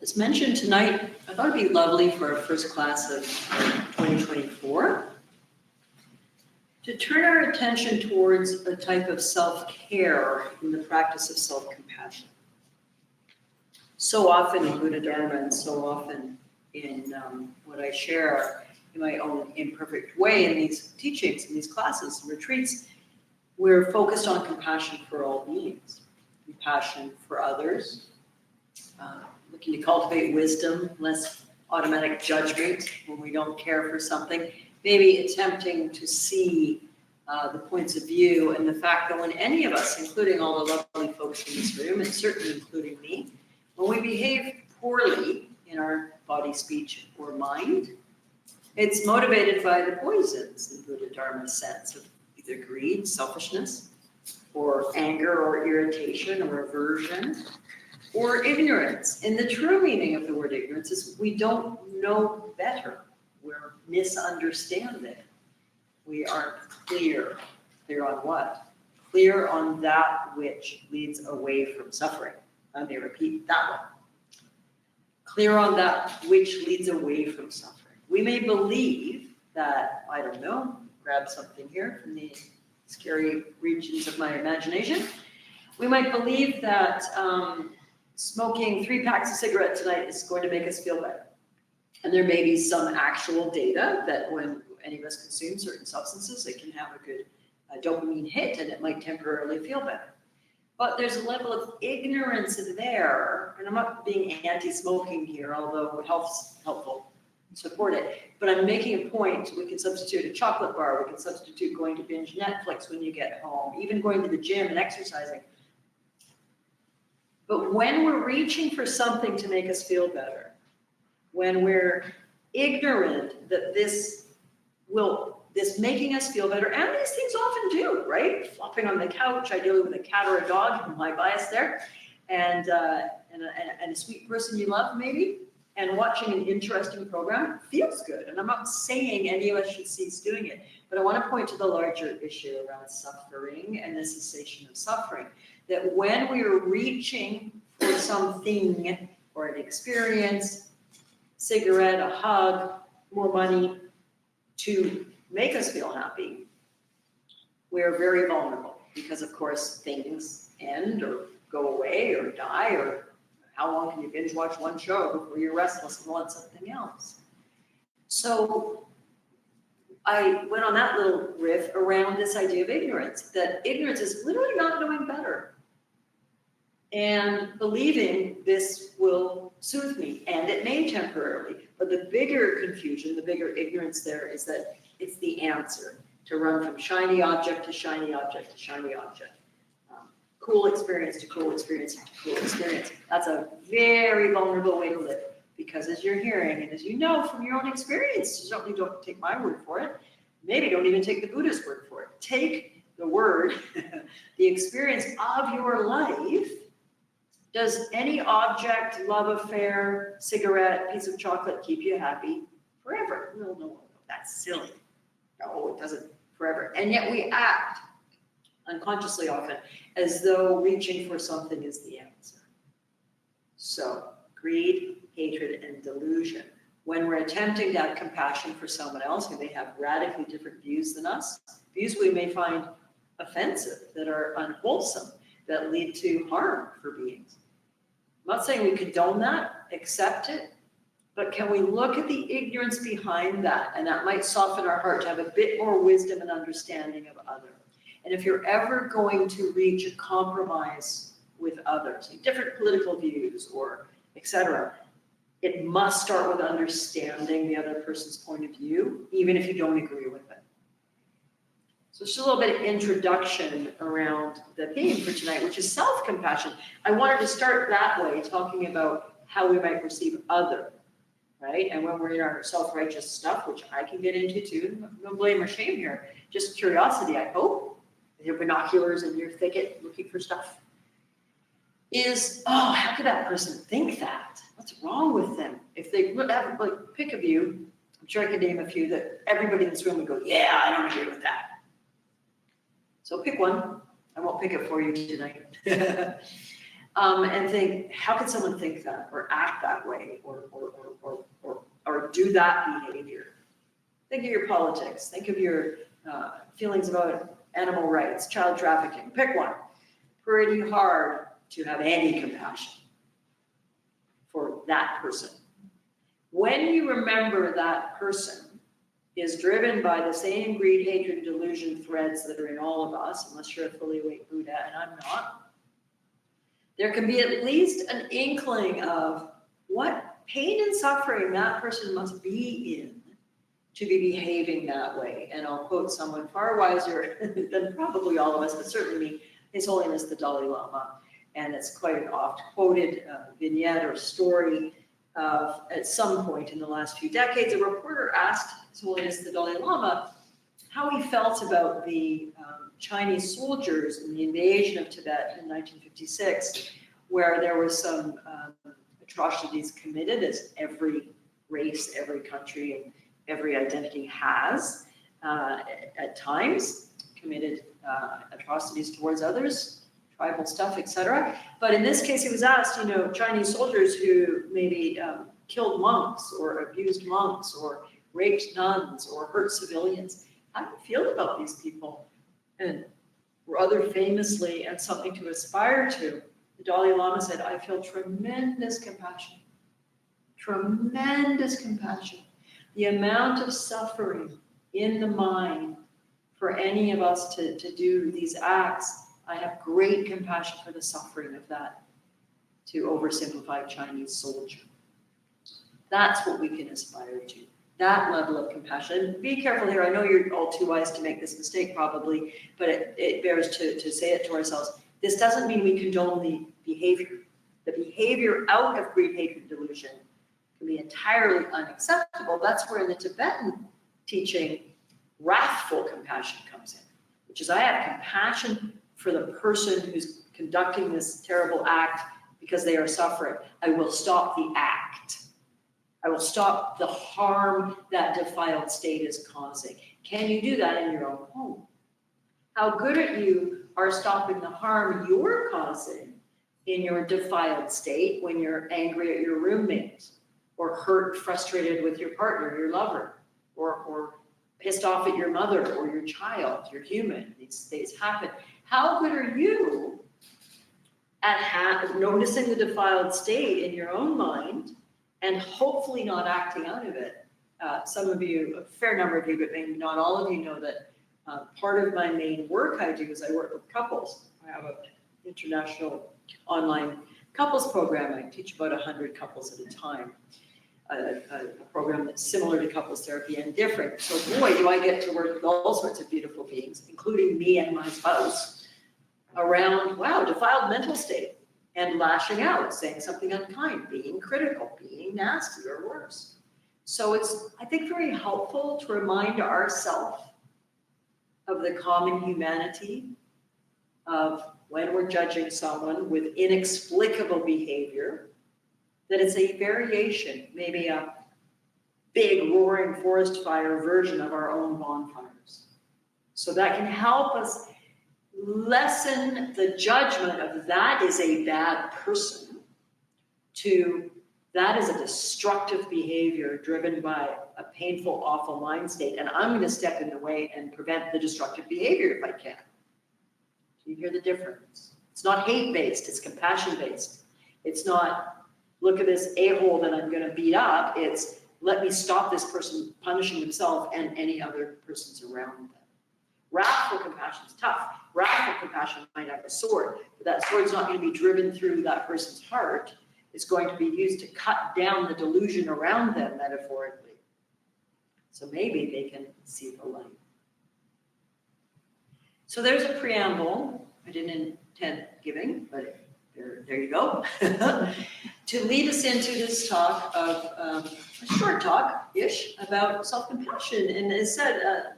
As mentioned tonight, I thought it'd be lovely for our first class of 2024 to turn our attention towards a type of self-care in the practice of self-compassion. So often in Buddha Dharma and so often in what I share in my own imperfect way in these teachings, in these classes and retreats, we're focused on compassion for all beings, compassion for others, looking to cultivate wisdom, less automatic judgment when we don't care for something, maybe attempting to see the points of view and the fact that when any of us, including all the lovely folks in this room, and certainly including me, when we behave poorly in our body, speech, or mind, it's motivated by the poisons in Buddha Dharma's sense of either greed, selfishness, or anger, or irritation, or aversion, or ignorance. And the true meaning of the word ignorance is we don't know better. We're misunderstanding. We aren't clear. Clear on what? Clear on that which leads away from suffering. Let me repeat that one. Clear on that which leads away from suffering. We may believe that, I don't know, grab something here from the scary regions of my imagination. We might believe that smoking 3 packs of cigarettes tonight is going to make us feel better. And there may be some actual data that when any of us consume certain substances, it can have a good dopamine hit and it might temporarily feel better. But there's a level of ignorance there, and I'm not being anti-smoking here, although health's helpful, support it. But I'm making a point, we can substitute a chocolate bar, we can substitute going to binge Netflix when you get home, even going to the gym and exercising. But when we're reaching for something to make us feel better, when we're ignorant that this making us feel better, and these things often do, right? Flopping on the couch, ideally with a cat or a dog, my bias there, and a sweet person you love maybe, and watching an interesting program feels good. And I'm not saying any of us should cease doing it, but I want to point to the larger issue around suffering and the cessation of suffering. That when we are reaching for something or an experience, cigarette, a hug, more money to make us feel happy, we are very vulnerable because, of course, things end or go away or die, or how long can you binge watch one show before you're restless and want something else? So I went on that little riff around this idea of ignorance, that ignorance is literally not knowing better and believing this will soothe me, and it may temporarily, but the bigger confusion, the bigger ignorance there is that it's the answer to run from shiny object to shiny object to shiny object. Cool experience to cool experience to cool experience. That's a very vulnerable way to live, because as you're hearing and as you know from your own experience, certainly don't take my word for it, maybe don't even take the Buddha's word for it. Take the word, the experience of your life. Does any object, love affair, cigarette, piece of chocolate keep you happy forever? No, that's silly. No, it doesn't forever. And yet we act unconsciously often as though reaching for something is the answer. So greed, hatred, and delusion. When we're attempting to have compassion for someone else who may have radically different views than us, views we may find offensive, that are unwholesome, that lead to harm for beings. I'm not saying we condone that, accept it, but can we look at the ignorance behind that? And that might soften our heart to have a bit more wisdom and understanding of others. And if you're ever going to reach a compromise with others, like different political views or etc., it must start with understanding the other person's point of view, even if you don't agree with it. So just a little bit of introduction around the theme for tonight, which is self-compassion. I wanted to start that way, talking about how we might perceive other, right? And when we're in our self-righteous stuff, which I can get into too, no blame or shame here, just curiosity, I hope, with your binoculars and your thicket looking for stuff, is, oh, how could that person think that? What's wrong with them? If they have, like, pick a view, I'm sure I could name a few that everybody in this room would go, yeah, I don't agree with that. So pick one. I won't pick it for you tonight. and think, how could someone think that or act that way or do that behavior? Think of your politics. Think of your feelings about animal rights, child trafficking. Pick one. Pretty hard to have any compassion for that person. When you remember that person is driven by the same greed, hatred, delusion threads that are in all of us, unless you're a fully awake Buddha, and I'm not, there can be at least an inkling of what pain and suffering that person must be in to be behaving that way. And I'll quote someone far wiser than probably all of us, but certainly me, His Holiness the Dalai Lama. And it's quite an oft quoted vignette or story of, at some point in the last few decades, a reporter asked His Holiness the Dalai Lama how he felt about the Chinese soldiers in the invasion of Tibet in 1956, where there were some atrocities committed, as every race, every country, and every identity has at times committed atrocities towards others, tribal stuff, etc. But in this case, he was asked, Chinese soldiers who maybe killed monks or abused monks or raped nuns or hurt civilians. How do you feel about these people? And rather famously, and something to aspire to, the Dalai Lama said, I feel tremendous compassion. Tremendous compassion. The amount of suffering in the mind for any of us to do these acts, I have great compassion for the suffering of that, to oversimplify Chinese soldier. That's what we can aspire to, that level of compassion. Be careful here. I know you're all too wise to make this mistake probably, but it bears to say it to ourselves. This doesn't mean we condone the behavior. The behavior out of greed, hatred, delusion can be entirely unacceptable. That's where in the Tibetan teaching, wrathful compassion comes in, which is I have compassion for the person who's conducting this terrible act because they are suffering. I will stop the act. I will stop the harm that defiled state is causing. Can you do that in your own home? How good at you are stopping the harm you're causing in your defiled state when you're angry at your roommate or hurt, frustrated with your partner, your lover, or pissed off at your mother or your child. You're human. These things happen. How good are you at noticing the defiled state in your own mind and hopefully not acting out of it? Some of you, a fair number of you, but maybe not all of you know that part of my main work I do is I work with couples. I have an international online couples program. I teach about 100 couples at a time. A program that's similar to couples therapy and different. So boy, do I get to work with all sorts of beautiful beings, including me and my spouse, around, defiled mental state and lashing out, saying something unkind, being critical, being nasty or worse. So it's, I think, very helpful to remind ourselves of the common humanity of when we're judging someone with inexplicable behavior, that it's a variation, maybe a big roaring forest fire version of our own bonfires. So that can help us lessen the judgment of that is a bad person to that is a destructive behavior driven by a painful, awful mind state. And I'm going to step in the way and prevent the destructive behavior if I can. Do you hear the difference? It's not hate-based, it's compassion-based. It's not, look at this a-hole that I'm going to beat up. It's, let me stop this person punishing himself and any other persons around them. Wrathful compassion is tough. Wrathful compassion might have a sword, but that sword's not going to be driven through that person's heart. It's going to be used to cut down the delusion around them, metaphorically. So maybe they can see the light. So there's a preamble. I didn't intend giving, but there you go. To lead us into this talk of a short talk-ish about self-compassion. And as said,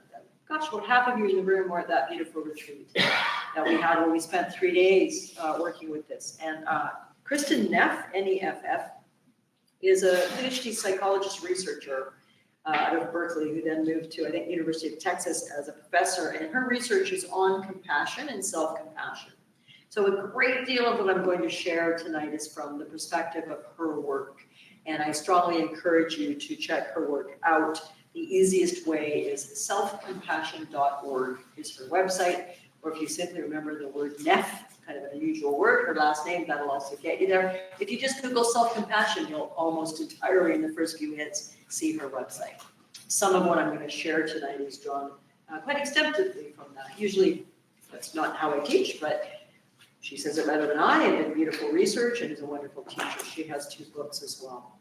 about half of you in the room were at that beautiful retreat that we had where we spent 3 days working with this. And Kristen Neff, N-E-F-F, is a PhD psychologist researcher out of Berkeley, who then moved to, I think, University of Texas as a professor. And her research is on compassion and self-compassion. So a great deal of what I'm going to share tonight is from the perspective of her work. And I strongly encourage you to check her work out. The easiest way is selfcompassion.org is her website. Or if you simply remember the word Neff, kind of an unusual word, her last name, that'll also get you there. If you just Google self-compassion, you'll almost entirely in the first few hits see her website. Some of what I'm going to share tonight is drawn quite extensively from that. Usually that's not how I teach, but she says it better than I, and did beautiful research, and is a wonderful teacher. She has 2 books as well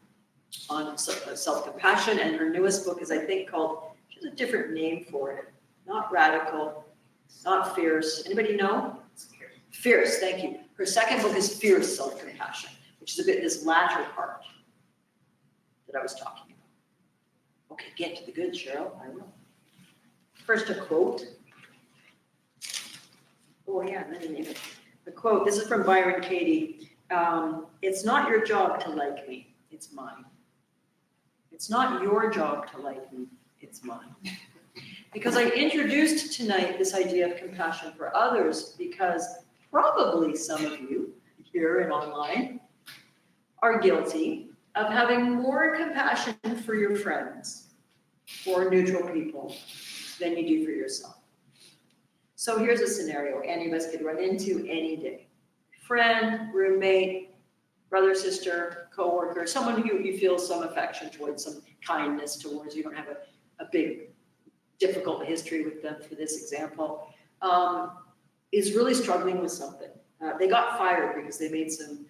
on self-compassion, and her newest book is, I think, called, she has a different name for it, not radical, not fierce. Anybody know? Fierce, thank you. Her second book is Fierce Self-Compassion, which is a bit this latter part that I was talking about. Okay, get to the good, Cheryl, I will. First, a quote. Oh yeah, and then an image. The quote, this is from Byron Katie. It's not your job to like me, it's mine. It's not your job to like me, it's mine. Because I introduced tonight this idea of compassion for others because probably some of you here and online are guilty of having more compassion for your friends or neutral people than you do for yourself. So here's a scenario any of us could run into any day. Friend, roommate, brother, sister, coworker, someone who you feel some affection towards, some kindness towards. You don't have a big, difficult history with them for this example, is really struggling with something. They got fired because they made some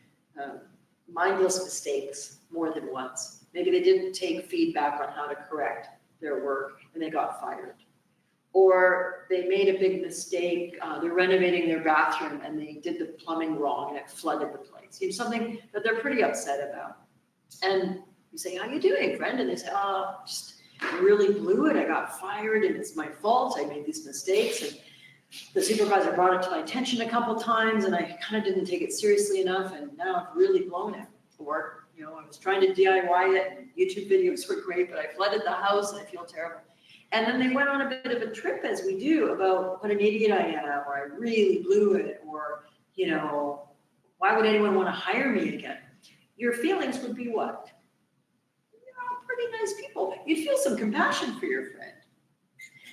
mindless mistakes more than once. Maybe they didn't take feedback on how to correct their work and they got fired. Or they made a big mistake, they're renovating their bathroom and they did the plumbing wrong and it flooded the place. You know, something that they're pretty upset about. And you say, how you doing, friend? And they say, oh, just really blew it. I got fired and it's my fault. I made these mistakes and the supervisor brought it to my attention a couple times and I kind of didn't take it seriously enough and now I've really blown it. Or, you know, I was trying to DIY it and YouTube videos were great, but I flooded the house and I feel terrible. And then they went on a bit of a trip, as we do, about what an idiot I am, or I really blew it, or, you know, why would anyone want to hire me again? Your feelings would be what? You're all pretty nice people. You'd feel some compassion for your friend.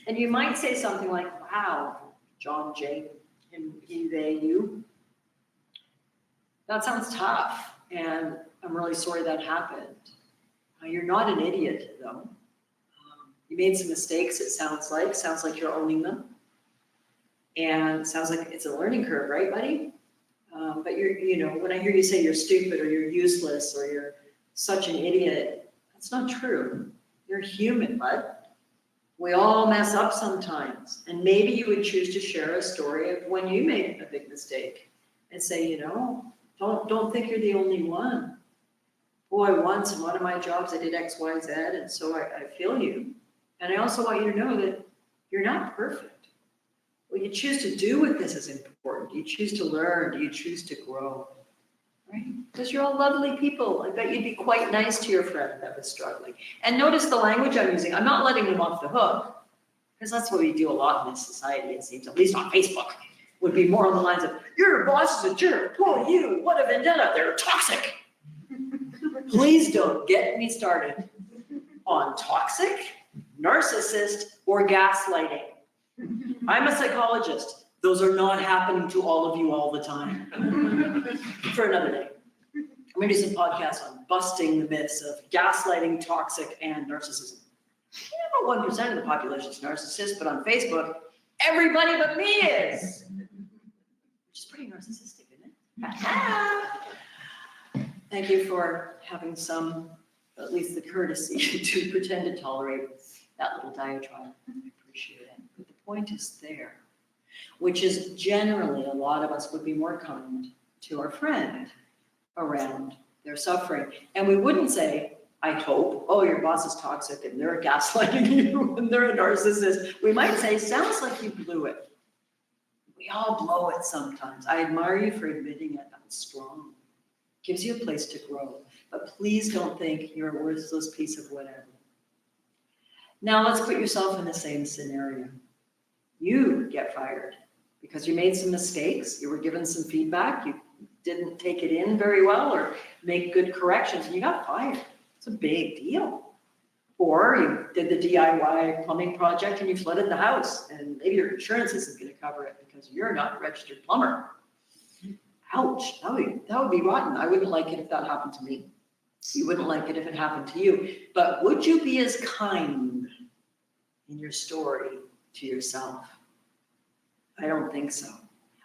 And you might say something like, wow, John, Jane, him, he, they, you. That sounds tough, and I'm really sorry that happened. You're not an idiot, though. You made some mistakes, it sounds like you're owning them. And it sounds like it's a learning curve, right, buddy? But you're, you know, when I hear you say you're stupid or you're useless or you're such an idiot, that's not true. You're human, bud. We all mess up sometimes. And maybe you would choose to share a story of when you made a big mistake and say, you know, don't think you're the only one. Boy, once in one of my jobs I did X, Y, Z, and so I feel you. And I also want you to know that you're not perfect. What you choose to do with this is important. Do you choose to learn? Do you choose to grow? Right? Because you're all lovely people. I bet you'd be quite nice to your friend that was struggling. And notice the language I'm using. I'm not letting them off the hook, because that's what we do a lot in this society, it seems, at least on Facebook, would be more on the lines of, your boss is a jerk. Poor you. What a vendetta. They're toxic. Please don't get me started on toxic, narcissist, or gaslighting. I'm a psychologist. Those are not happening to all of you all the time. For another day. I'm going to do some podcasts on busting the myths of gaslighting, toxic, and narcissism. You know, about 1% of the population is narcissist, but on Facebook, everybody but me is. Which is pretty narcissistic, isn't it? Thank you for having some, at least the courtesy to pretend to tolerate that little diatribe. I appreciate it. But the point is there, which is generally a lot of us would be more kind to our friend around their suffering. And we wouldn't say, I hope, oh, your boss is toxic and they're gaslighting you and they're a narcissist. We might say, sounds like you blew it. We all blow it sometimes. I admire you for admitting it. That's strong. Gives you a place to grow. But please don't think you're a worthless piece of whatever. Now let's put yourself in the same scenario. You get fired because you made some mistakes, you were given some feedback, you didn't take it in very well or make good corrections, and you got fired. It's a big deal. Or you did the DIY plumbing project and you flooded the house, and maybe your insurance isn't going to cover it because you're not a registered plumber. Ouch, that would be rotten. I wouldn't like it if that happened to me. You wouldn't like it if it happened to you. But would you be as kind in your story to yourself? I don't think so.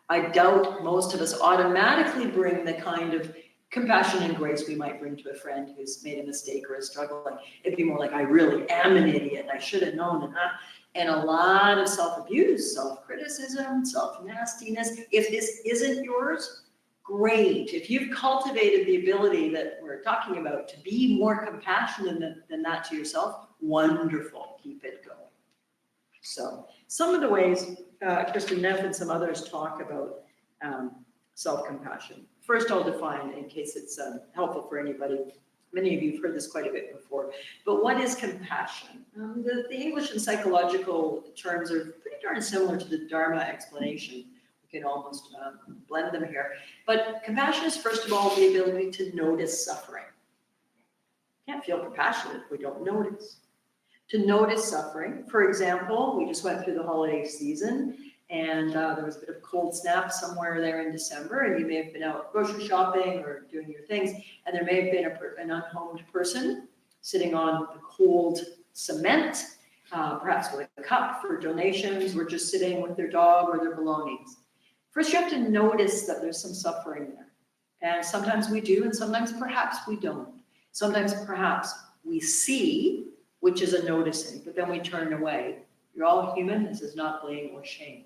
I doubt most of us automatically bring the kind of compassion and grace we might bring to a friend who's made a mistake or is struggling. It'd be more like, I really am an idiot and I should have known. And a lot of self-abuse, self-criticism, self-nastiness. If this isn't yours, great. If you've cultivated the ability that we're talking about to be more compassionate than that to yourself, wonderful. Keep it going. So some of the ways Kristen Neff and some others talk about self-compassion. First, I'll define, in case it's helpful for anybody. Many of you have heard this quite a bit before, but what is compassion? The English and psychological terms are pretty darn similar to the Dharma explanation. We can almost blend them here. But compassion is, first of all, the ability to notice suffering. Can't feel compassionate if we don't notice. To notice suffering. For example, we just went through the holiday season, and there was a bit of a cold snap somewhere there in December, and you may have been out grocery shopping or doing your things, and there may have been an unhomed person sitting on the cold cement, perhaps with a cup for donations, or just sitting with their dog or their belongings. First, you have to notice that there's some suffering there. And sometimes we do, and sometimes perhaps we don't. Sometimes perhaps we see, which is a noticing, but then we turn away. You're all human. This is not blame or shame.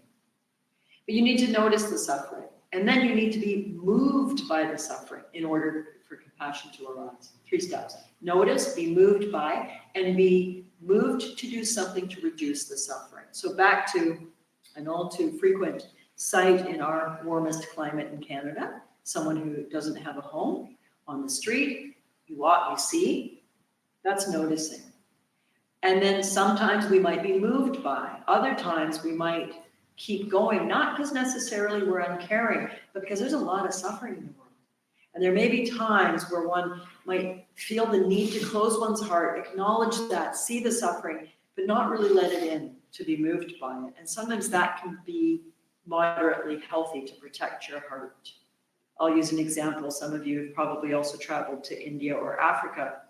But you need to notice the suffering. And then you need to be moved by the suffering in order for compassion to arise. 3 steps. Notice, be moved by, and be moved to do something to reduce the suffering. So back to an all too frequent sight in our warmest climate in Canada, someone who doesn't have a home on the street, you walk, you see, that's noticing. And then sometimes we might be moved by, other times we might keep going, not because necessarily we're uncaring, but because there's a lot of suffering in the world. And there may be times where one might feel the need to close one's heart, acknowledge that, see the suffering, but not really let it in, to be moved by it. And sometimes that can be moderately healthy to protect your heart. I'll use an example. Some of you have probably also traveled to India or Africa.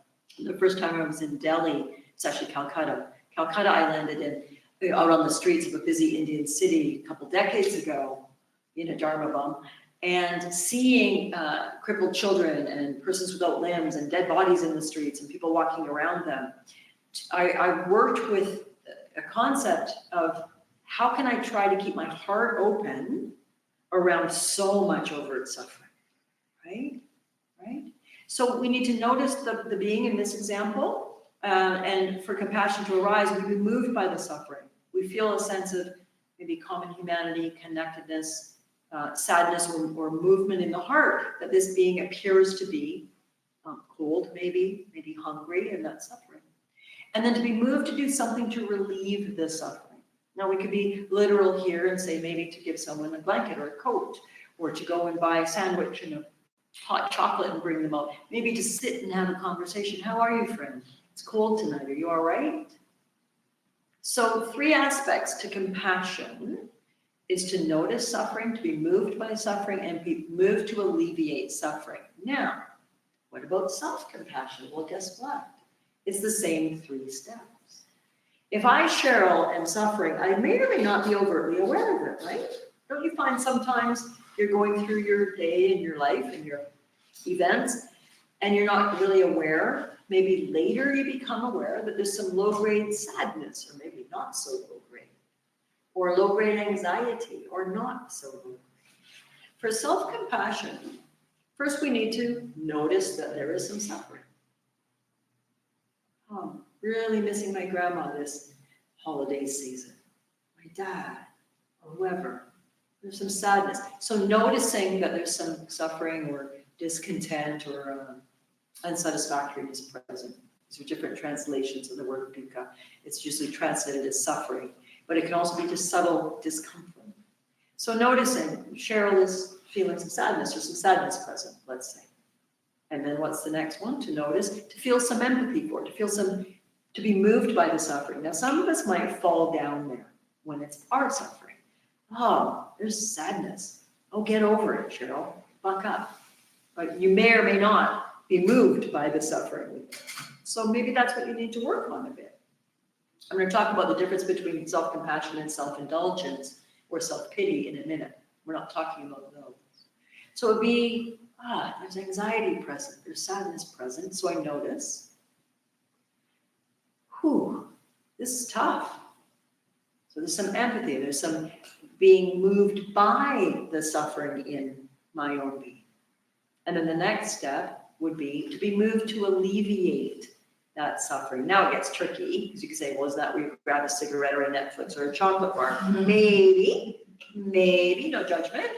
The first time I was in Delhi, it's actually Calcutta. Calcutta, I landed out on the streets of a busy Indian city a couple decades ago in a Dharma bum, and seeing crippled children and persons without limbs and dead bodies in the streets and people walking around them. I worked with a concept of how can I try to keep my heart open around so much overt suffering, right? So we need to notice the being in this example. And for compassion to arise, we be moved by the suffering. We feel a sense of maybe common humanity, connectedness, sadness, or movement in the heart that this being appears to be cold, maybe hungry, and that's suffering. And then to be moved to do something to relieve the suffering. Now we could be literal here and say maybe to give someone a blanket or a coat, or to go and buy a sandwich and a hot chocolate and bring them out. Maybe to sit and have a conversation. How are you, friend? It's cold tonight. Are you all right? So 3 aspects to compassion is to notice suffering, to be moved by suffering, and be moved to alleviate suffering. Now, what about self-compassion? Well, guess what? It's the same 3 steps. If I, Cheryl, am suffering, I may or may not be overtly aware of it, right? Don't you find sometimes you're going through your day and your life and your events, and you're not really aware? Maybe later you become aware that there's some low-grade sadness, or maybe not so low-grade, or low-grade anxiety, or not so low-grade. For self-compassion, first we need to notice that there is some suffering. Oh, really missing my grandma this holiday season, my dad, or whoever. There's some sadness. So noticing that there's some suffering or discontent or unsatisfactoriness present. These are different translations of the word dukkha. It's usually translated as suffering, but it can also be just subtle discomfort. So noticing Cheryl is feeling some sadness or some sadness present, let's say. And then what's the next one? To notice, to feel some empathy for it, to be moved by the suffering. Now, some of us might fall down there when it's our suffering. Oh, there's sadness. Oh, get over it, Cheryl. Buck up. But you may or may not be moved by the suffering. So maybe that's what you need to work on a bit. I'm going to talk about the difference between self-compassion and self-indulgence or self-pity in a minute. We're not talking about those. So it'd be, there's anxiety present, there's sadness present, so I notice, this is tough. So there's some empathy, there's some being moved by the suffering in my own being. And then the next step would be to be moved to alleviate that suffering. Now it gets tricky, because you can say, well, is that where you grab a cigarette or a Netflix or a chocolate bar? Maybe, no judgment.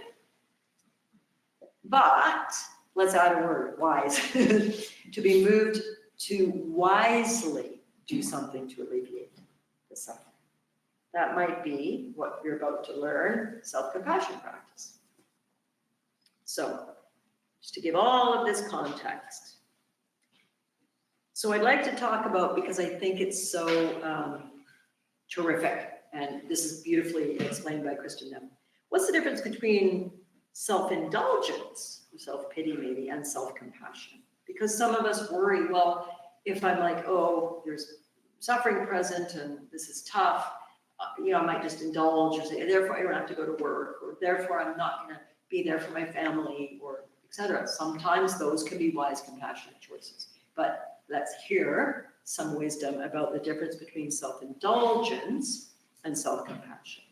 But let's add a word, wise. To be moved to wisely do something to alleviate the suffering. That might be what you're about to learn, self-compassion practice. So, just to give all of this context. So I'd like to talk about, because I think it's so terrific, and this is beautifully explained by Kristen Neff. What's the difference between self-indulgence, or self-pity maybe, and self-compassion? Because some of us worry, well, if I'm like, oh, there's suffering present and this is tough, I might just indulge or say, therefore I don't have to go to work, or therefore I'm not going to be there for my family, or etc. Sometimes those can be wise, compassionate choices. But let's hear some wisdom about the difference between self-indulgence and self-compassion.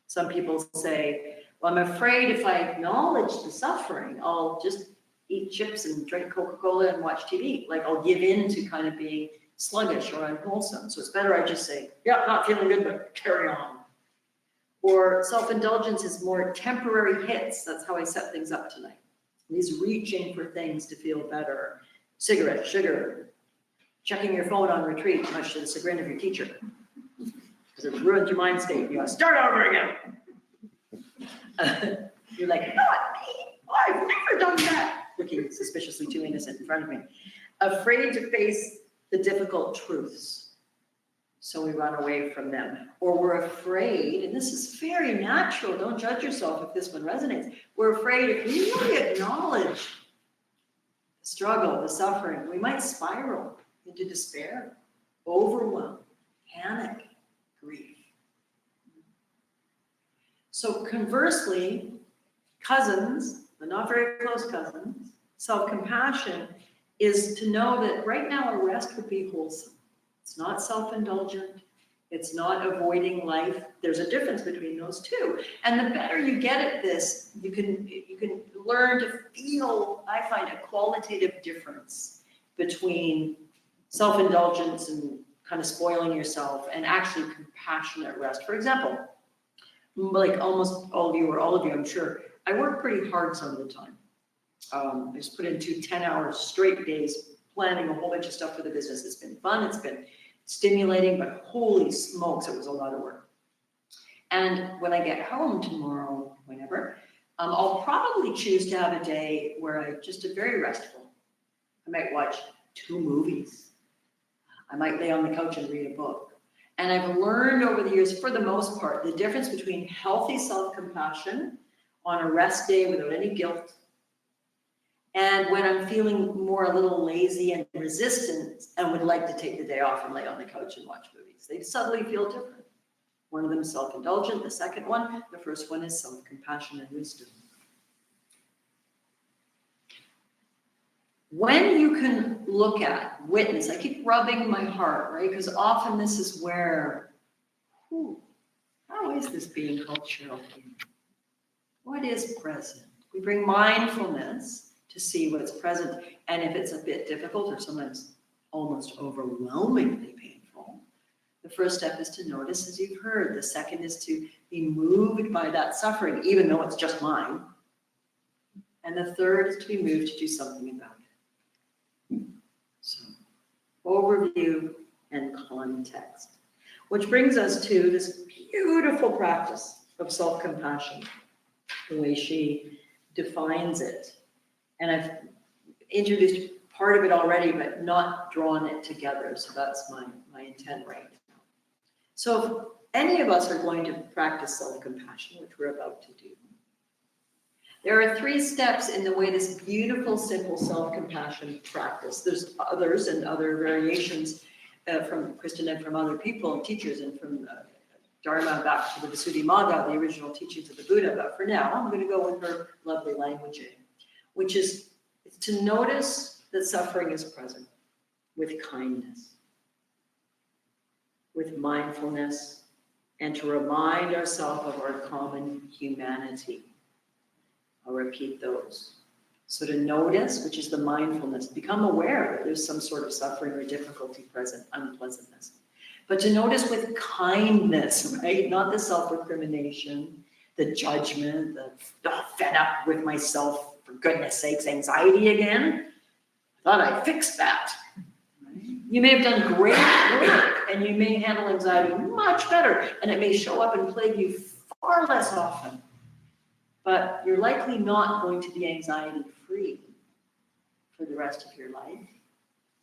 Some people say, well, I'm afraid if I acknowledge the suffering, I'll just eat chips and drink Coca-Cola and watch TV. Like I'll give in to kind of being sluggish or unwholesome. So it's better I just say, yeah, not feeling good, but carry on. Or self-indulgence is more temporary hits. That's how I set things up tonight. These reaching for things to feel better. Cigarette, sugar, checking your phone on retreat, much to the chagrin of your teacher. Because it ruins your mind state. You gotta start over again. You're like, not me. I've never done that. Looking suspiciously too innocent in front of me. Afraid to face the difficult truths. So we run away from them. Or we're afraid, and this is very natural, don't judge yourself if this one resonates. We're afraid if we really acknowledge the struggle, the suffering, we might spiral into despair, overwhelm, panic, grief. So conversely, cousins, but not very close cousins, self-compassion is to know that right now a rest would be wholesome. It's not self-indulgent. It's not avoiding life. There's a difference between those two. And the better you get at this, you can learn to feel, I find, a qualitative difference between self-indulgence and kind of spoiling yourself and actually compassionate rest. For example, like almost all of you, or all of you, I'm sure, I work pretty hard some of the time. I just put into 10-hour straight days planning a whole bunch of stuff for the business. It's been fun, it's been stimulating, but holy smokes, it was a lot of work. And when I get home tomorrow, whenever, I'll probably choose to have a day where I just am very restful. I might watch 2 movies. I might lay on the couch and read a book. And I've learned over the years, for the most part, the difference between healthy self-compassion on a rest day without any guilt, and when I'm feeling more a little lazy and resistant and would like to take the day off and lay on the couch and watch movies. They subtly feel different. One of them is self-indulgent, the second one, the first one is self-compassion and wisdom. When you can look at, witness, I keep rubbing my heart, right? Because often this is where, how is this being called Cheryl? What is present? We bring mindfulness to see what's present. And if it's a bit difficult or sometimes almost overwhelmingly painful, the first step is to notice, as you've heard. The second is to be moved by that suffering, even though it's just mine. And the third is to be moved to do something about it. So, overview and context. Which brings us to this beautiful practice of self-compassion, the way she defines it. And I've introduced part of it already, but not drawn it together. So that's my intent right now. So if any of us are going to practice self-compassion, which we're about to do, there are 3 steps in the way this beautiful, simple self-compassion practice. There's others and other variations from Kristen and from other people and teachers and from Dharma back to the Visuddhimagga, the original teachings of the Buddha. But for now, I'm going to go with her lovely languaging, which is to notice that suffering is present with kindness, with mindfulness, and to remind ourselves of our common humanity. I'll repeat those. So to notice, which is the mindfulness, become aware that there's some sort of suffering or difficulty present, unpleasantness. But to notice with kindness, right? Not the self-recrimination, the judgment, the fed up with myself, for goodness sakes, anxiety again. I thought I fixed that. You may have done great work and you may handle anxiety much better, and it may show up and plague you far less often. But you're likely not going to be anxiety-free for the rest of your life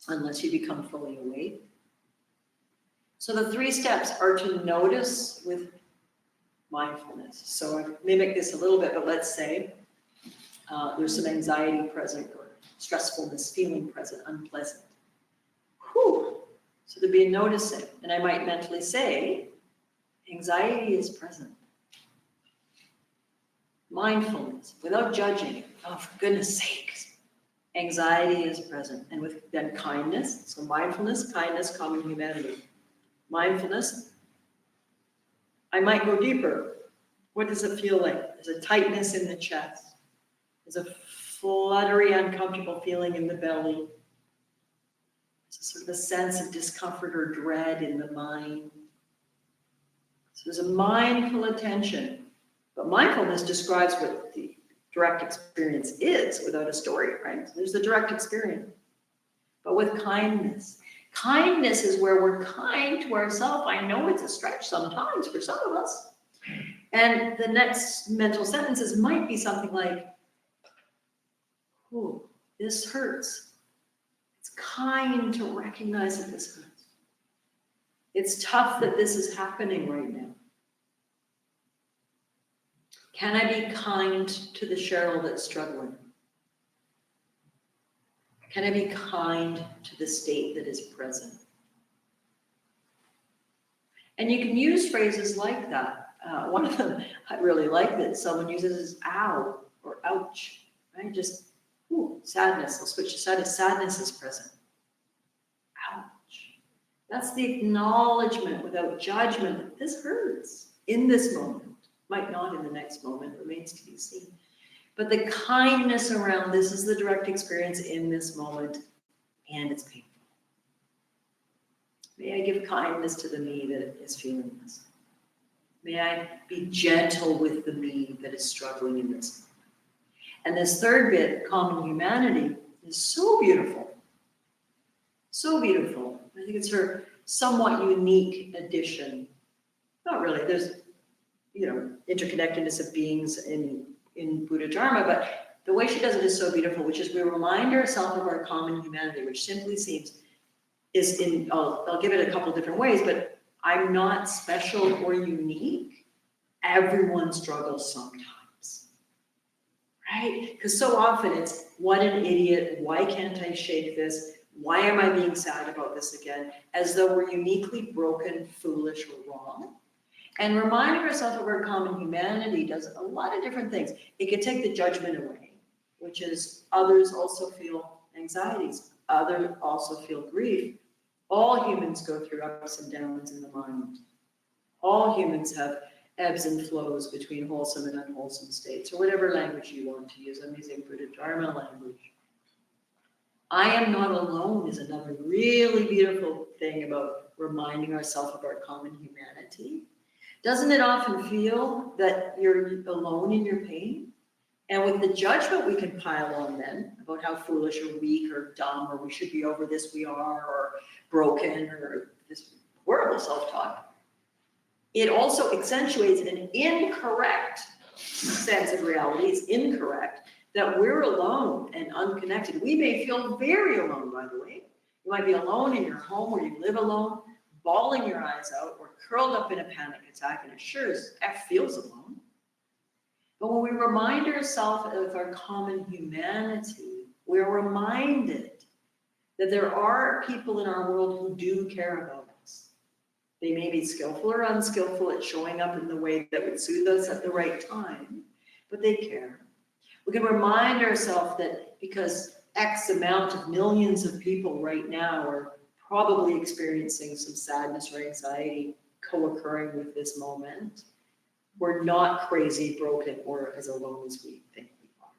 unless you become fully awake. So the 3 steps are to notice with mindfulness. So I mimic this a little bit, but let's say there's some anxiety present or stressfulness, feeling present, unpleasant. Whew. So there'd be a noticing. And I might mentally say, anxiety is present. Mindfulness, without judging. Oh, for goodness sakes. Anxiety is present. And with then kindness. So mindfulness, kindness, common humanity. Mindfulness. I might go deeper. What does it feel like? There's a tightness in the chest. There's a fluttery, uncomfortable feeling in the belly. There's a sort of a sense of discomfort or dread in the mind. So there's a mindful attention. But mindfulness describes what the direct experience is without a story, right? So there's the direct experience. But with kindness. Kindness is where we're kind to ourselves. I know it's a stretch sometimes for some of us. And the next mental sentences might be something like, oh, this hurts. It's kind to recognize that this hurts. It's tough that this is happening right now. Can I be kind to the Cheryl that's struggling? Can I be kind to the state that is present? And you can use phrases like that. One of them I really like that someone uses is ow or ouch, right? Just, ooh, sadness. I'll switch to sadness. Sadness is present. Ouch. That's the acknowledgement without judgment that this hurts in this moment. Might not in the next moment, remains to be seen. But the kindness around this is the direct experience in this moment, and it's painful. May I give kindness to the me that is feeling this. May I be gentle with the me that is struggling in this moment. And this third bit, common humanity, is so beautiful. So beautiful. I think it's her somewhat unique addition. Not really, there's interconnectedness of beings in Buddha Dharma, but the way she does it is so beautiful, which is we remind ourselves of our common humanity, which simply seems is in, I'll give it a couple different ways, but I'm not special or unique. Everyone struggles sometimes, right? Because so often it's, what an idiot, why can't I shake this? Why am I being sad about this again? As though we're uniquely broken, foolish, or wrong. And reminding ourselves of our common humanity does a lot of different things. It can take the judgment away, which is others also feel anxieties. Others also feel grief. All humans go through ups and downs in the mind. All humans have ebbs and flows between wholesome and unwholesome states, or whatever language you want to use. I'm using Buddha Dharma language. I am not alone is another really beautiful thing about reminding ourselves of our common humanity. Doesn't it often feel that you're alone in your pain? And with the judgment we can pile on then about how foolish or weak or dumb or we should be over this, we are, or broken, or this horrible self-talk, it also accentuates an incorrect sense of reality. It's incorrect that we're alone and unconnected. We may feel very alone, by the way. You might be alone in your home where you live alone, bawling your eyes out, or curled up in a panic attack, and it sure as F feels alone. But when we remind ourselves of our common humanity, we're reminded that there are people in our world who do care about us. They may be skillful or unskillful at showing up in the way that would soothe us at the right time, but they care. We can remind ourselves that because X amount of millions of people right now are probably experiencing some sadness or anxiety co-occurring with this moment, we're not crazy, broken, or as alone as we think we are.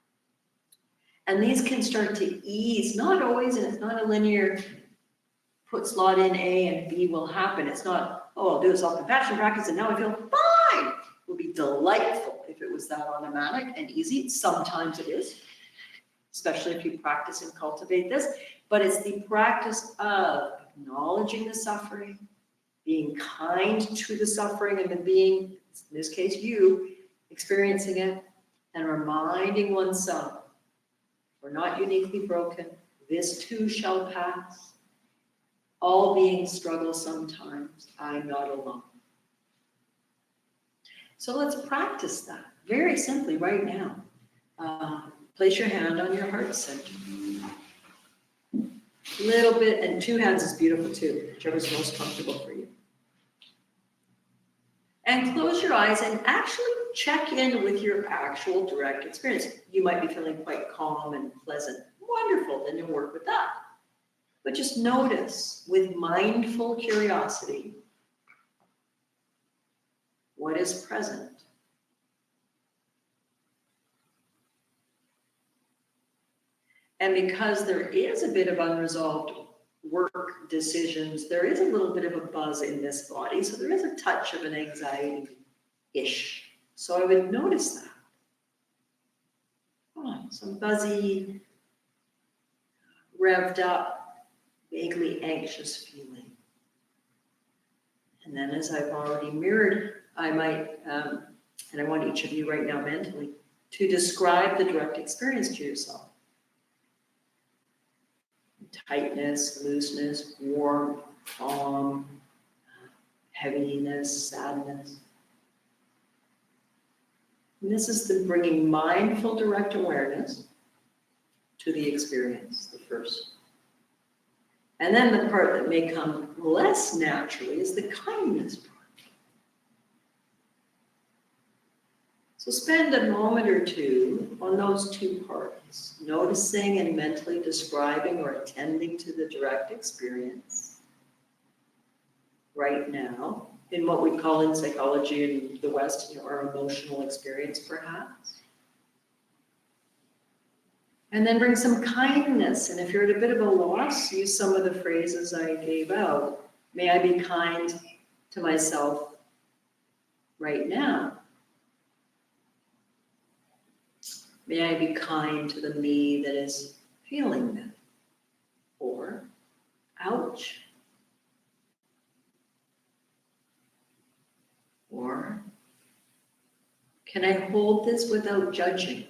And these can start to ease, not always, and it's not a linear put slot in A and B will happen. It's not, oh, I'll do a self-compassion practice and now I feel fine. It would be delightful if it was that automatic and easy. Sometimes it is, especially if you practice and cultivate this. But it's the practice of acknowledging the suffering, being kind to the suffering and the being, in this case you, experiencing it, and reminding oneself, we're not uniquely broken. This too shall pass. All beings struggle sometimes. I'm not alone. So let's practice that very simply right now. Place your hand on your heart center. Little bit, and two hands is beautiful too, whichever's most comfortable for you. And close your eyes and actually check in with your actual direct experience. You might be feeling quite calm and pleasant. Wonderful, then you'll work with that. But just notice with mindful curiosity what is present. And because there is a bit of unresolved work decisions, there is a little bit of a buzz in this body. So there is a touch of an anxiety-ish. So I would notice that. Oh, some buzzy, revved up, vaguely anxious feeling. And then as I've already mirrored, I might, and I want each of you right now mentally, to describe the direct experience to yourself. Tightness, looseness, warmth, calm, heaviness, sadness. And this is the bringing mindful direct awareness to the experience, the first. And then the part that may come less naturally is the kindness part. So spend a moment or two on those two parts, noticing and mentally describing or attending to the direct experience right now, in what we call in psychology in the West, our emotional experience perhaps. And then bring some kindness. And if you're at a bit of a loss, use some of the phrases I gave out. May I be kind to myself right now. May I be kind to the me that is feeling that. Or, ouch. Or, can I hold this without judging?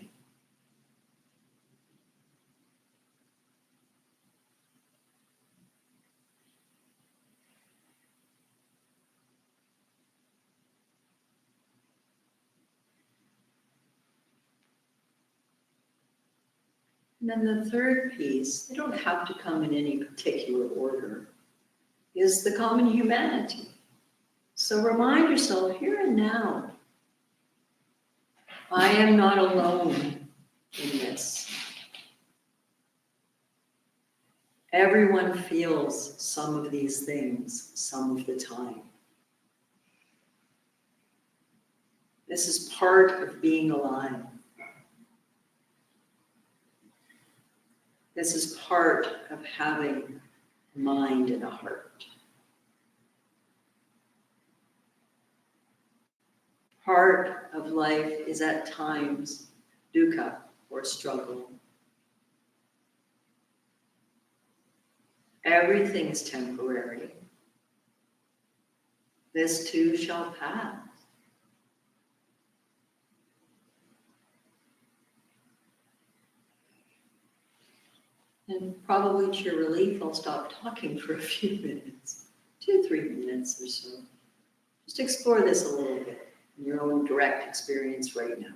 And then the third piece, they don't have to come in any particular order, is the common humanity. So remind yourself here and now, I am not alone in this. Everyone feels some of these things some of the time. This is part of being alive. This is part of having a mind and a heart. Part of life is at times dukkha or struggle. Everything's temporary. This too shall pass. And probably to your relief, I'll stop talking for a few minutes, 2-3 minutes or so. Just explore this a little bit in your own direct experience right now.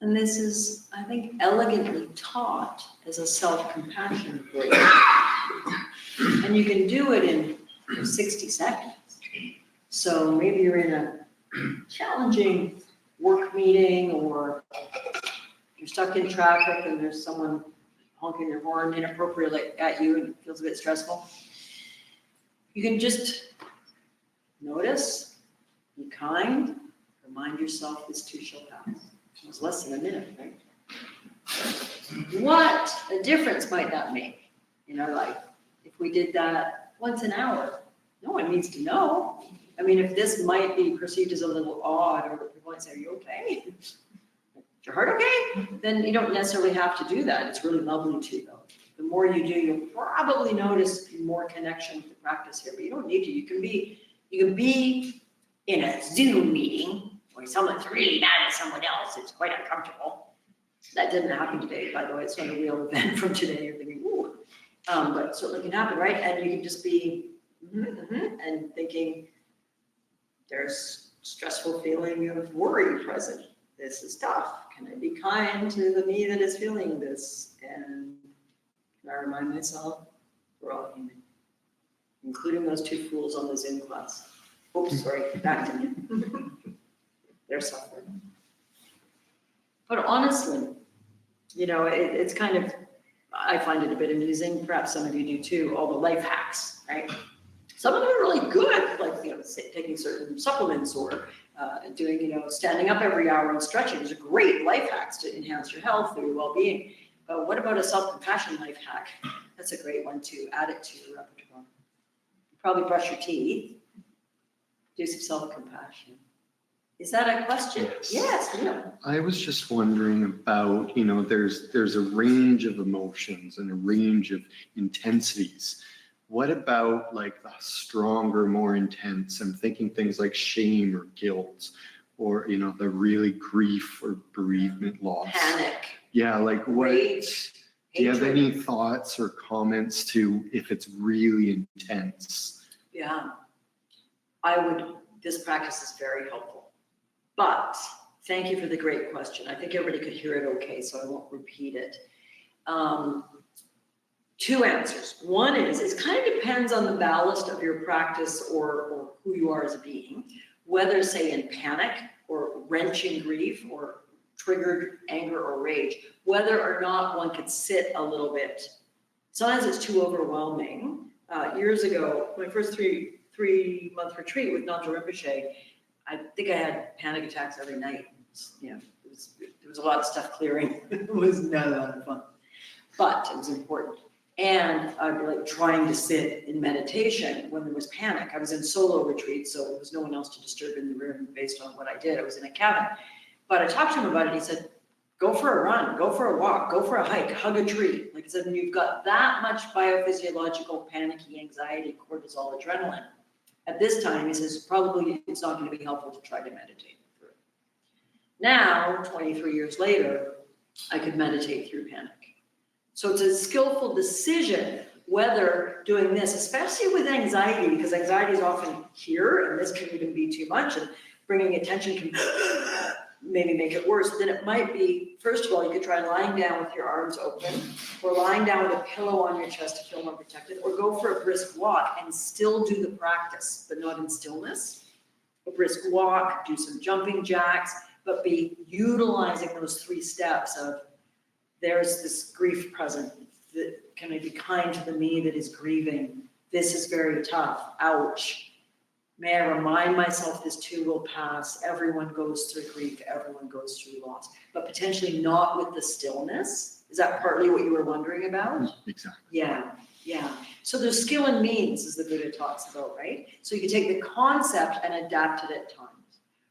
And this is, I think, elegantly taught as a self-compassion break. And you can do it in 60 seconds. So maybe you're in a challenging work meeting, or you're stuck in traffic and there's someone honking their horn inappropriately at you and it feels a bit stressful. You can just notice, be kind, remind yourself this too shall pass. It was less than a minute, right? What a difference might that make in our life if we did that once an hour? No one needs to know. I mean, if this might be perceived as a little odd, or people might say, "Are you okay? Is your heart okay?" Then you don't necessarily have to do that. It's really lovely to, though. The more you do, you'll probably notice more connection with the practice here. But you don't need to. You can be in a Zoom meeting where someone's really mad at someone else. It's quite uncomfortable. That didn't happen today, by the way. It's not a real event from today. You're thinking, ooh. But it certainly can happen, right? And you can just be and thinking there's stressful feeling of worry present. This is tough. Can I be kind to the me that is feeling this? And can I remind myself we're all human, including those two fools on the Zoom class. Oops, sorry, back to me. They're suffering. But honestly, you know, it's kind of, I find it a bit amusing, perhaps some of you do too, all the life hacks, right? Some of them are really good, like, you know, taking certain supplements or doing, you know, standing up every hour and stretching. Those are great life hacks to enhance your health or your well-being. But what about a self-compassion life hack? That's a great one too. Add it to your repertoire. You probably brush your teeth. Do some self-compassion. Is that a question? Yes. Yeah. I was just wondering about, you know, there's a range of emotions and a range of intensities. What about like the stronger, more intense? I'm thinking things like shame or guilt, or, you know, the really grief or bereavement loss. Panic. Yeah, like what, rage, do you have hatred. any thoughts or comments to if it's really intense? Yeah, this practice is very helpful. But thank you for the great question. I think everybody could hear it okay, so I won't repeat it. Two answers. One is, it kind of depends on the ballast of your practice or who you are as a being, whether, say, in panic or wrenching grief or triggered anger or rage, whether or not one could sit a little bit. Sometimes it's too overwhelming. Years ago, my first three-month retreat with Rinpoche, I think I had panic attacks every night. There was a lot of stuff clearing. It was not a lot of fun, but it was important. And I'd be like trying to sit in meditation when there was panic. I was in solo retreat, so there was no one else to disturb in the room based on what I did. I was in a cabin. But I talked to him about it. He said, go for a run, go for a walk, go for a hike, hug a tree. Like I said, when you've got that much biophysiological, panicky, anxiety, cortisol, adrenaline, at this time, he says, probably it's not going to be helpful to try to meditate through it. Now, 23 years later, I could meditate through panic. So it's a skillful decision whether doing this, especially with anxiety, because anxiety is often here, and this can even be too much, and bringing attention can maybe make it worse. Then it might be, first of all, you could try lying down with your arms open, or lying down with a pillow on your chest to feel more protected, or go for a brisk walk and still do the practice, but not in stillness. A brisk walk, do some jumping jacks, but be utilizing those 3 steps of, there's this grief present. Can I be kind to the me that is grieving? This is very tough. Ouch. May I remind myself this too will pass. Everyone goes through grief. Everyone goes through loss. But potentially not with the stillness. Is that partly what you were wondering about? Exactly. Yeah. So there's skill and means, as the Buddha talks about, right? So you can take the concept and adapt it at times.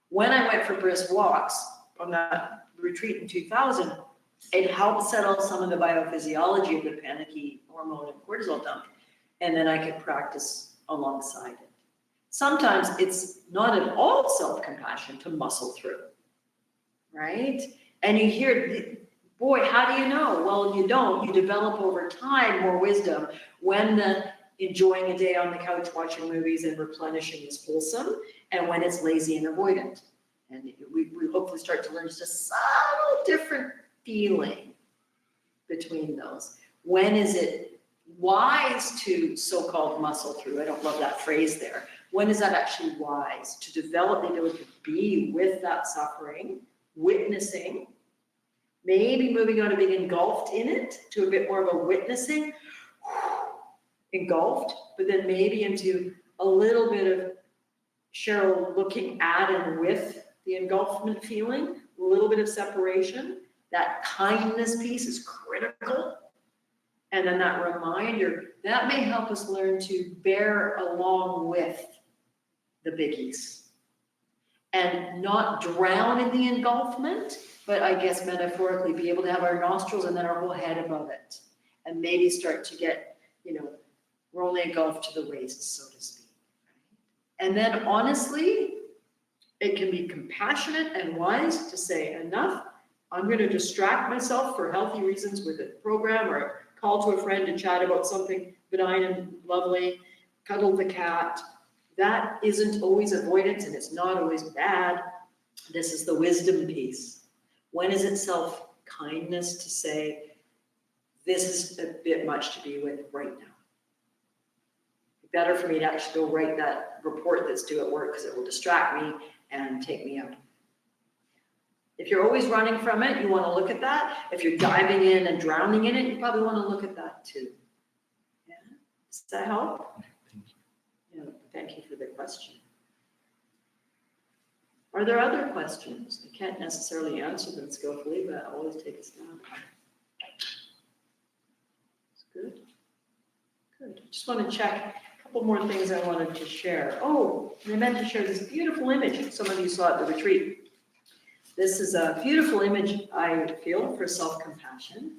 When I went for brisk walks on that retreat in 2000, it helped settle some of the biophysiology of the panicky hormone and cortisol dump, and then I could practice alongside it. Sometimes it's not at all self-compassion to muscle through, right? And you hear, boy, how do you know? Well, you don't. You develop over time more wisdom when the enjoying a day on the couch watching movies and replenishing is wholesome, and when it's lazy and avoidant. And we hopefully start to learn just a subtle different feeling between those. When is it wise to so-called muscle through? I don't love that phrase there. When is that actually wise? To develop the ability to be with that suffering, witnessing, maybe moving on to being engulfed in it, to a bit more of a witnessing, engulfed, but then maybe into a little bit of Cheryl looking at and with the engulfment feeling, a little bit of separation. That kindness piece is critical. And then that reminder, that may help us learn to bear along with the biggies. And not drown in the engulfment, but I guess metaphorically be able to have our nostrils and then our whole head above it. And maybe start to get, we're only engulfed to the waist, so to speak. And then honestly, it can be compassionate and wise to say, enough. I'm going to distract myself for healthy reasons with a program or a call to a friend to chat about something benign and lovely, cuddle the cat. That isn't always avoidance and it's not always bad. This is the wisdom piece. When is it self-kindness to say, this is a bit much to be with right now? Better for me to actually go write that report that's due at work because it will distract me and take me out. If you're always running from it, you want to look at that. If you're diving in and drowning in it, you probably want to look at that too. Yeah. Does that help? Thank you. Yeah, thank you for the question. Are there other questions? I can't necessarily answer them skillfully, but I always take a stab. It's good. Good. Just want to check a couple more things I wanted to share. Oh, I meant to share this beautiful image. Some of you saw at the retreat. This is a beautiful image, I feel, for self-compassion.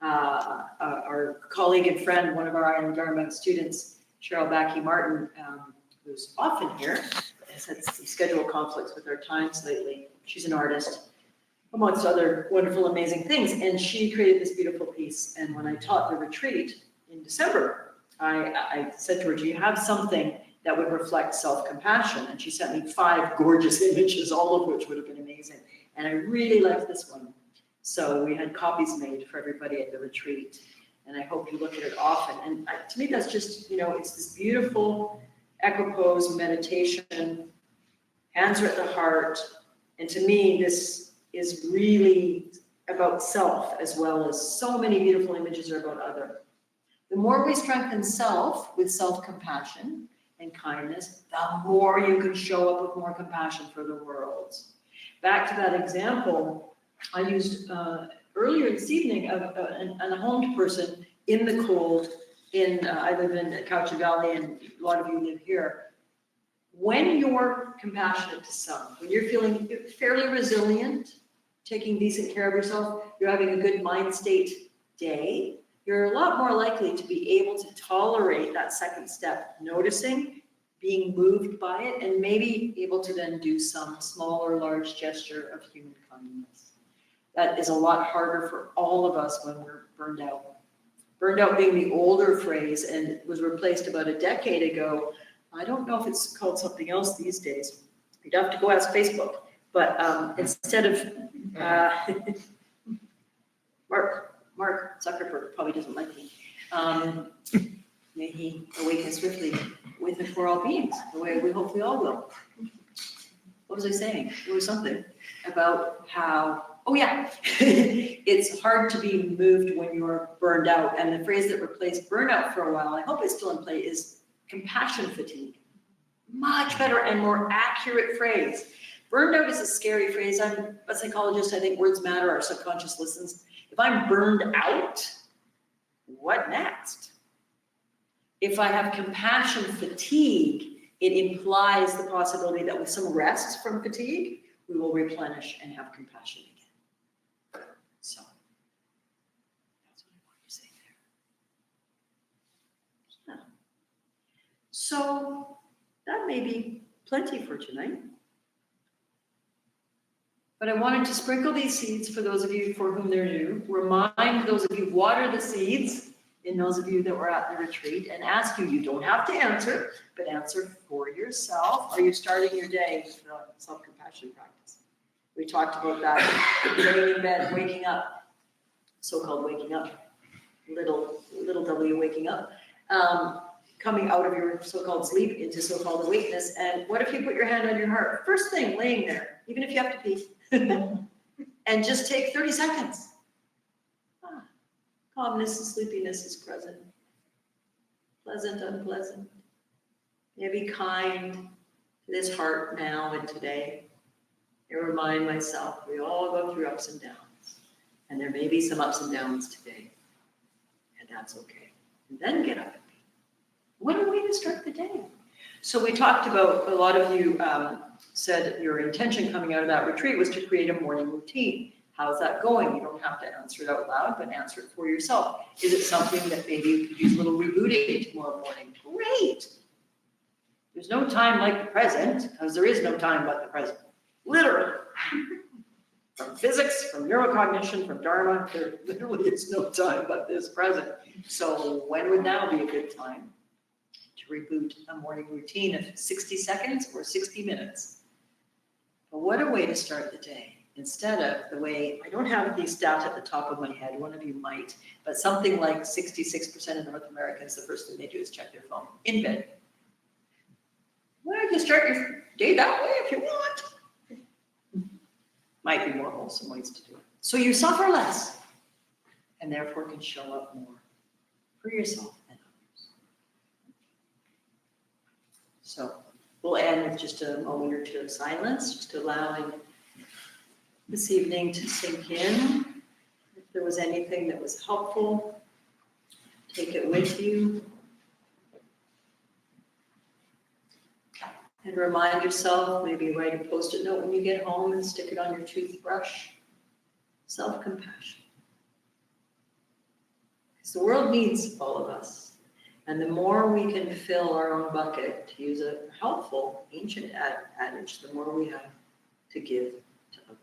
Our colleague and friend, one of our Island Dharma students, Cheryl Martin, who's often here, has had some schedule conflicts with our times lately. She's an artist. amongst other wonderful, amazing things. And she created this beautiful piece. And when I taught the retreat in December, I said to her, do you have something that would reflect self-compassion? And she sent me 5 gorgeous images, all of which would have been amazing. And I really liked this one. So we had copies made for everybody at the retreat. And I hope you look at it often. And to me, that's just, it's this beautiful equipoise meditation, hands are at the heart. And to me, this is really about self, as well as so many beautiful images are about other. The more we strengthen self with self-compassion and kindness, the more you can show up with more compassion for the world. Back to that example I used earlier this evening of an unhomed person in the cold. I live in Couch Valley, and a lot of you live here. When you're compassionate to self, when you're feeling fairly resilient, taking decent care of yourself, you're having a good mind state day, you're a lot more likely to be able to tolerate that second step, noticing, being moved by it, and maybe able to then do some small or large gesture of human kindness. That is a lot harder for all of us when we're burned out. Burned out being the older phrase, and it was replaced about a decade ago. I don't know if it's called something else these days. You'd have to go ask Facebook. But instead of Mark Zuckerberg probably doesn't like me. May he awaken swiftly with and for all beings, the way we hopefully all will. What was I saying? It was something about how, it's hard to be moved when you're burned out. And the phrase that replaced burnout for a while, I hope it's still in play, is compassion fatigue. Much better and more accurate phrase. Burned out is a scary phrase. I'm a psychologist. I think words matter. Our subconscious listens. If I'm burned out, what next? If I have compassion fatigue, it implies the possibility that with some rest from fatigue, we will replenish and have compassion again. So that's what I want to say there. Yeah. So that may be plenty for tonight. But I wanted to sprinkle these seeds for those of you for whom they're new, remind those of you, water the seeds in those of you that were at the retreat, and ask you, you don't have to answer, but answer for yourself. Are you starting your day with a self-compassion practice? We talked about that, laying in bed, waking up, so-called waking up, little W waking up, coming out of your so-called sleep into so-called awakeness. And what if you put your hand on your heart? First thing, laying there, even if you have to pee, and just take 30 seconds. Calmness and sleepiness is present. Pleasant, unpleasant. Maybe kind to this heart now and today. I remind myself, we all go through ups and downs. And there may be some ups and downs today. And that's okay. And then get up and be. What a way to start the day. So we talked about, a lot of you said your intention coming out of that retreat was to create a morning routine. How's that going? You don't have to answer it out loud, but answer it for yourself. Is it something that maybe you could use a little rebooting tomorrow morning? Great. There's no time like the present, because there is no time but the present. Literally. From physics, from neurocognition, from Dharma, there literally is no time but this present. So when would now be a good time to reboot a morning routine of 60 seconds or 60 minutes? But what a way to start the day. Instead of the way, I don't have these stats at the top of my head, one of you might, but something like 66% of North Americans, the first thing they do is check their phone in bed. Well, you can start your day that way if you want. Might be more wholesome ways to do it. So you suffer less and therefore can show up more for yourself and others. So we'll end with just a moment or two of silence, just allowing this evening to sink in. If there was anything that was helpful, take it with you. And remind yourself, maybe write a Post-it note when you get home and stick it on your toothbrush. Self-compassion. Because the world needs all of us. And the more we can fill our own bucket, to use a helpful ancient adage, the more we have to give to others.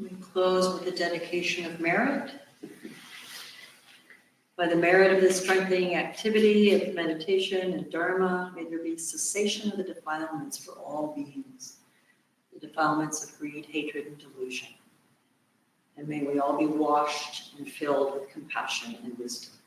We close with the dedication of merit. By the merit of this strengthening activity of meditation and Dharma, may there be cessation of the defilements for all beings, the defilements of greed, hatred, and delusion. And may we all be washed and filled with compassion and wisdom.